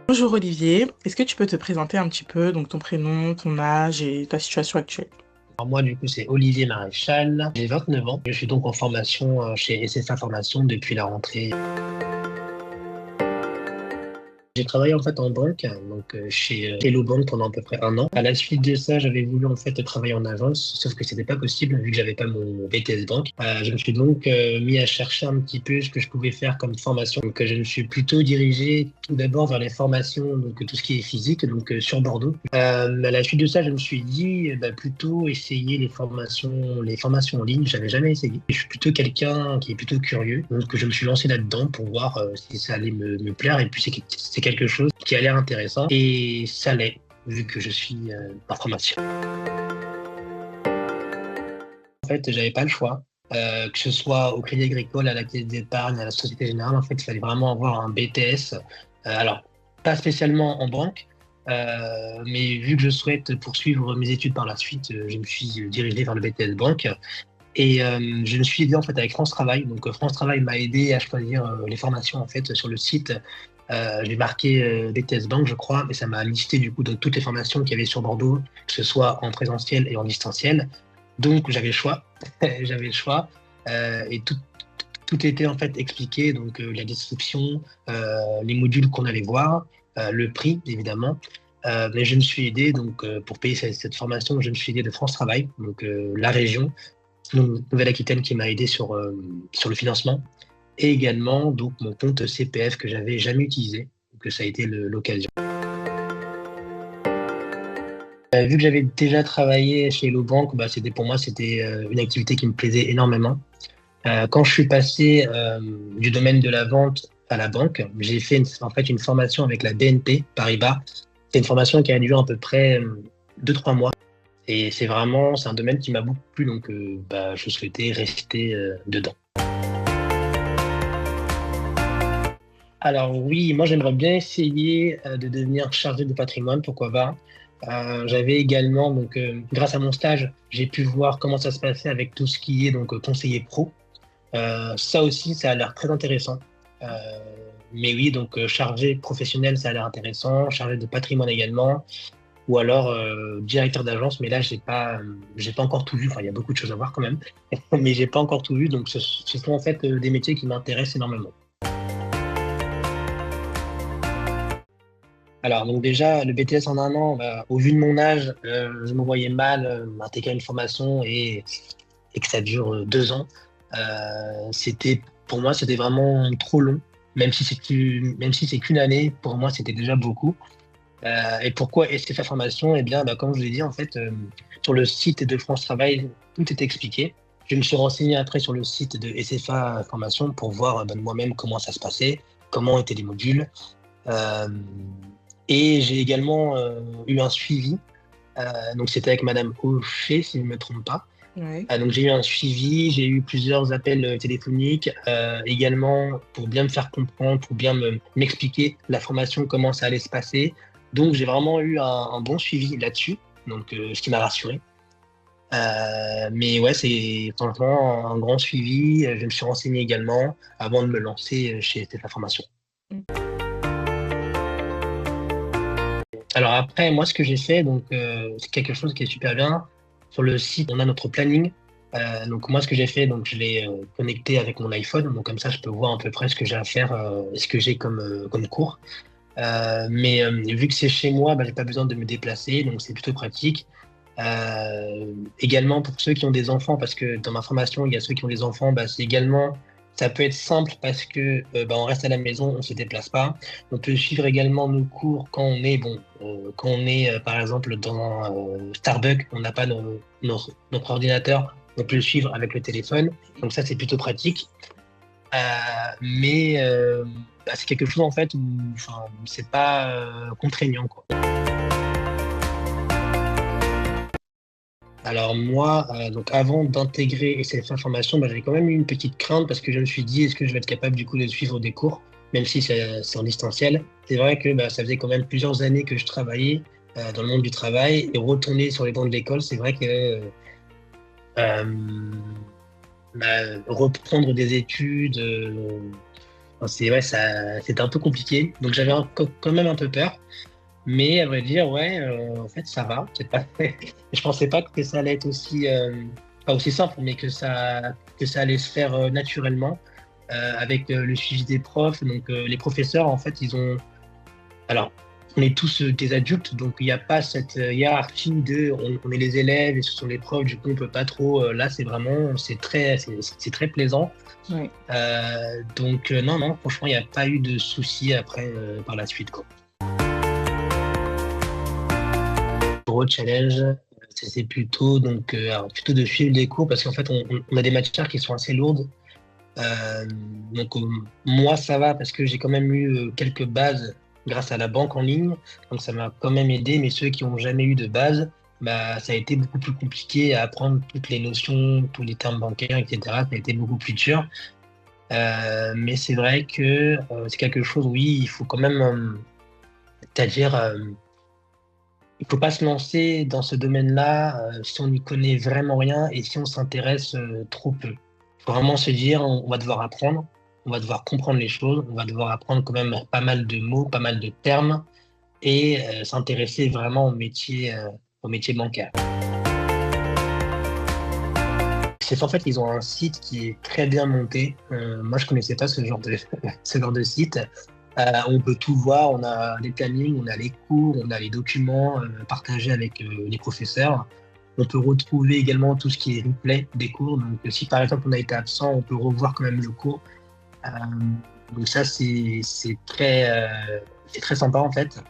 Bonjour Olivier, est-ce que tu peux te présenter un petit peu, donc ton prénom, ton âge et ta situation actuelle? Alors moi, du coup, c'est Olivier Maréchal. J'ai 29 ans. Je suis donc en formation chez SFA Formation depuis la rentrée. J'ai travaillé en fait en banque, donc chez Hello Bank pendant à peu près un an. À la suite de ça, j'avais voulu en fait travailler en agence, sauf que c'était pas possible vu que j'avais pas mon BTS banque. Je me suis donc mis à chercher un petit peu ce que je pouvais faire comme formation. Donc je me suis plutôt dirigé tout d'abord vers les formations, donc tout ce qui est physique, donc sur Bordeaux. À la suite de ça, je me suis dit plutôt essayer les formations en ligne. J'avais jamais essayé. Je suis plutôt quelqu'un qui est plutôt curieux, donc je me suis lancé là-dedans pour voir si ça allait me plaire. Et puis c'est quelque chose qui a l'air intéressant et ça l'est vu que je suis par formation. En fait, j'avais pas le choix. Que ce soit au Crédit Agricole, à la Caisse d'Épargne, à la Société Générale, en fait, il fallait vraiment avoir un BTS. Alors, pas spécialement en banque, mais vu que je souhaite poursuivre mes études par la suite, je me suis dirigé vers le BTS banque. Et je me suis aidé en fait avec France Travail. Donc France Travail m'a aidé à choisir les formations en fait sur le site. J'ai marqué BTS Bank, je crois, et ça m'a listé du coup de toutes les formations qu'il y avait sur Bordeaux, que ce soit en présentiel et en distanciel. Donc j'avais le choix, j'avais le choix, et tout était en fait expliqué. Donc la description, les modules qu'on allait voir, le prix évidemment. Mais je me suis aidé donc pour payer cette formation, je me suis aidé de France Travail, donc la région Nouvelle-Aquitaine qui m'a aidé sur le financement et également donc mon compte CPF que j'avais jamais utilisé, que ça a été l'occasion. Vu que j'avais déjà travaillé chez Hello Bank, c'était pour moi c'était une activité qui me plaisait énormément. Quand je suis passé du domaine de la vente à la banque, j'ai fait en fait une formation avec la BNP Paribas. C'est une formation qui a duré à peu près 2-3 mois. Et c'est un domaine qui m'a beaucoup plu, donc je souhaitais rester dedans. Alors oui, moi j'aimerais bien essayer de devenir chargé de patrimoine, pourquoi pas. J'avais également, donc grâce à mon stage, j'ai pu voir comment ça se passait avec tout ce qui est donc conseiller pro. Ça aussi, ça a l'air très intéressant. Euh, mais oui, donc chargé professionnel, ça a l'air intéressant, chargé de patrimoine également, ou alors directeur d'agence, mais là j'ai pas encore tout vu. Enfin, il y a beaucoup de choses à voir quand même, mais j'ai pas encore tout vu. Donc ce sont en fait des métiers qui m'intéressent énormément. Alors, donc déjà, le BTS en un an, au vu de mon âge, je me voyais mal intégrer une formation et que ça dure 2 ans. Pour moi, c'était vraiment trop long. Même si c'est qu'une année, pour moi, c'était déjà beaucoup. Et pourquoi SFA Formation? Eh bien, comme je vous l'ai dit, en fait, sur le site de France Travail, tout est expliqué. Je me suis renseigné après sur le site de SFA Formation pour voir moi-même comment ça se passait, comment étaient les modules. Euh, et j'ai également eu un suivi. Donc c'était avec Madame Aucher, si je ne me trompe pas. Oui. Donc j'ai eu un suivi, j'ai eu plusieurs appels téléphoniques, également pour bien me faire comprendre, pour bien m'expliquer la formation, comment ça allait se passer. Donc j'ai vraiment eu un bon suivi là-dessus, donc ce qui m'a rassuré. Mais ouais, c'est franchement un grand suivi. Je me suis renseigné également avant de me lancer chez cette formation. Alors après, moi, ce que j'ai fait, donc c'est quelque chose qui est super bien. Sur le site, on a notre planning. Donc moi, ce que j'ai fait, donc je l'ai connecté avec mon iPhone. Donc comme ça, je peux voir à peu près ce que j'ai à faire, et ce que j'ai comme cours. Mais vu que c'est chez moi, j'ai pas besoin de me déplacer, donc c'est plutôt pratique. Également pour ceux qui ont des enfants, parce que dans ma formation, il y a ceux qui ont des enfants, c'est également, ça peut être simple parce que on reste à la maison, on se déplace pas. On peut suivre également nos cours quand on est, quand on est par exemple dans Starbucks, on n'a pas notre ordinateur, on peut le suivre avec le téléphone. Donc ça, c'est plutôt pratique. Euh, mais c'est quelque chose en fait où, enfin, c'est pas contraignant, quoi. Alors moi, donc avant d'intégrer SFA Formation, j'avais quand même eu une petite crainte parce que je me suis dit, est-ce que je vais être capable du coup de suivre des cours, même si c'est en distanciel. C'est vrai que ça faisait quand même plusieurs années que je travaillais dans le monde du travail et retourner sur les bancs de l'école, c'est vrai que reprendre des études, C'est ouais, ça, c'était un peu compliqué. Donc j'avais quand même un peu peur. Mais à vrai dire, ouais, en fait, ça va. C'est pas... Je pensais pas que ça allait être aussi, pas aussi simple, mais que ça allait se faire naturellement avec le suivi des profs. Donc les professeurs, en fait, ils ont. Alors, on est tous des adultes, donc il n'y a pas cette hiérarchie de on est les élèves et ce sont les profs, du coup on peut pas trop. Là, c'est vraiment, c'est très plaisant. Ouais. Donc non, non, franchement, il n'y a pas eu de soucis après par la suite, quoi. Gros challenge, c'est plutôt donc alors, plutôt de suivre les cours parce qu'en fait on a des matières qui sont assez lourdes. Euh, donc moi ça va parce que j'ai quand même eu quelques bases grâce à la banque en ligne, donc ça m'a quand même aidé. Mais ceux qui ont jamais eu de base, bah ça a été beaucoup plus compliqué à apprendre toutes les notions, tous les termes bancaires, etc. Ça a été beaucoup plus dur. Mais c'est vrai que c'est quelque chose, oui, il faut quand même, c'est-à-dire il faut pas se lancer dans ce domaine-là si on n'y connaît vraiment rien et si on s'intéresse trop peu. Il faut vraiment se dire, on va devoir apprendre, on va devoir comprendre les choses, on va devoir apprendre quand même pas mal de mots, pas mal de termes et s'intéresser vraiment au métier bancaire. C'est en fait, ils ont un site qui est très bien monté. Moi, je connaissais pas ce genre de, ce genre de site. On peut tout voir, on a les plannings, on a les cours, on a les documents partagés avec les professeurs. On peut retrouver également tout ce qui est replay des cours. Donc, si par exemple on a été absent, on peut revoir quand même le cours. Euh, donc ça, c'est très sympa en fait.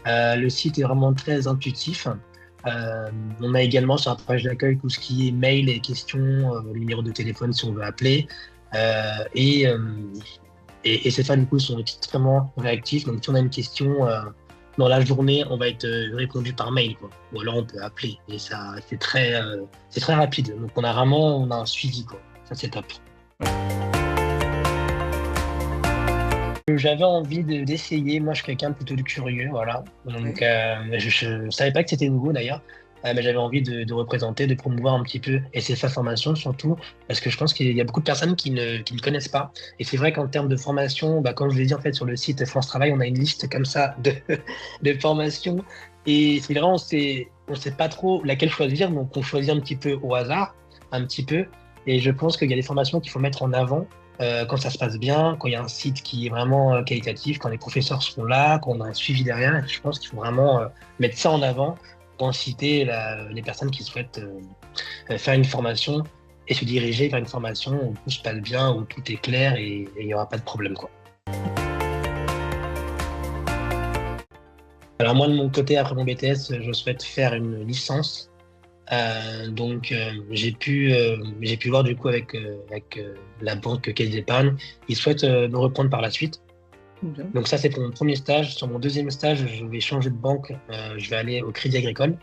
Le site est vraiment très intuitif. On a également sur la page d'accueil tout ce qui est mail et questions, le numéro de téléphone si on veut appeler. Euh, et, euh, et ces fans, du coup, sont extrêmement réactifs. Donc, si on a une question dans la journée, on va être répondu par mail, quoi. Ou alors, on peut appeler. Et ça, c'est très rapide. Donc, on a un suivi, quoi. Ça, c'est top. J'avais envie d'essayer. Moi, je suis quelqu'un plutôt de curieux, voilà. Donc, Ouais. je savais pas que c'était nouveau d'ailleurs, mais j'avais envie de représenter, de promouvoir un petit peu SFA Formation surtout, parce que je pense qu'il y a beaucoup de personnes qui ne connaissent pas. Et c'est vrai qu'en termes de formation, bah, comme je l'ai dit en fait sur le site France Travail, on a une liste comme ça de formations. Et c'est vrai, on sait pas trop laquelle choisir, donc on choisit un petit peu au hasard, un petit peu. Et je pense qu'il y a des formations qu'il faut mettre en avant quand ça se passe bien, quand il y a un site qui est vraiment qualitatif, quand les professeurs seront là, quand on a un suivi derrière. Je pense qu'il faut vraiment mettre ça en avant pour inciter les personnes qui souhaitent faire une formation et se diriger vers une formation où tout se passe bien, où tout est clair et il n'y aura pas de problème, quoi. Alors moi, de mon côté, après mon BTS, je souhaite faire une licence. Donc j'ai pu voir du coup avec la banque Caisse d'Épargne. Ils souhaitent me reprendre par la suite. Bien. Donc ça, c'est pour mon premier stage. Sur mon deuxième stage, je vais changer de banque. Je vais aller au Crédit Agricole. Donc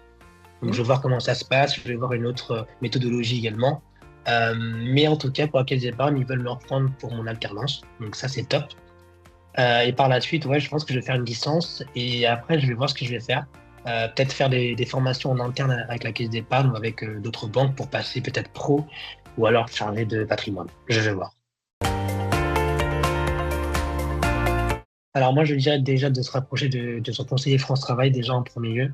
je Ok. vais voir comment ça se passe. Je vais voir une autre méthodologie également. Mais en tout cas, pour la Caisse d'Épargne, ils veulent me reprendre pour mon alternance. Donc ça, c'est top. Et par la suite, ouais, je pense que je vais faire une licence et après, je vais voir ce que je vais faire. Peut-être faire des formations en interne avec la Caisse d'Épargne ou avec d'autres banques pour passer peut-être pro ou alors chargé de patrimoine. Je vais voir. Alors moi, je dirais déjà de se rapprocher de son conseiller France Travail déjà en premier lieu.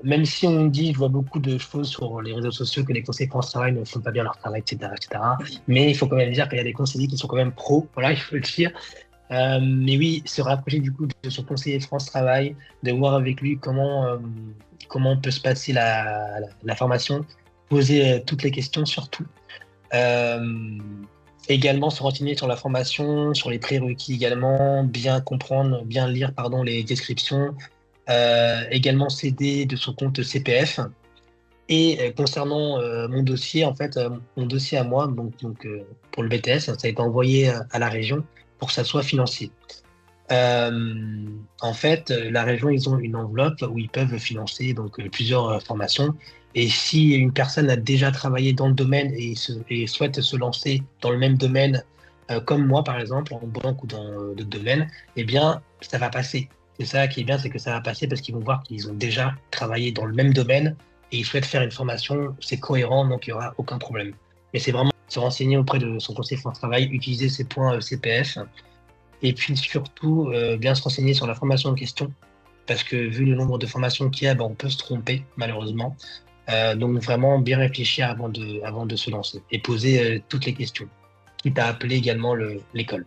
Même si on dit, je vois beaucoup de choses sur les réseaux sociaux que les conseillers France Travail ne font pas bien leur travail, etc., etc. Mais il faut quand même dire qu'il y a des conseillers qui sont quand même pros, voilà, il faut le dire. Mais oui, se rapprocher du coup de son conseiller France Travail, de voir avec lui comment peut se passer la formation, poser toutes les questions surtout. Euh, Également se renseigner sur la formation, sur les prérequis également, bien comprendre, bien lire pardon, les descriptions. Également s'aider de son compte CPF. Et concernant mon dossier, en fait, mon dossier à moi, pour le BTS, ça a été envoyé à la région pour que ça soit financé. En fait, la région, ils ont une enveloppe où ils peuvent financer plusieurs formations. Et si une personne a déjà travaillé dans le domaine et souhaite se lancer dans le même domaine, comme moi par exemple, en banque ou dans d'autres domaines, eh bien, ça va passer. C'est ça qui est bien, c'est que ça va passer parce qu'ils vont voir qu'ils ont déjà travaillé dans le même domaine et ils souhaitent faire une formation, c'est cohérent, donc il n'y aura aucun problème. Mais c'est vraiment se renseigner auprès de son conseiller France Travail, utiliser ses points CPF, et puis surtout bien se renseigner sur la formation en question, parce que vu le nombre de formations qu'il y a, on peut se tromper malheureusement. Donc vraiment bien réfléchir avant de se lancer et poser toutes les questions, quitte à appeler également l'école.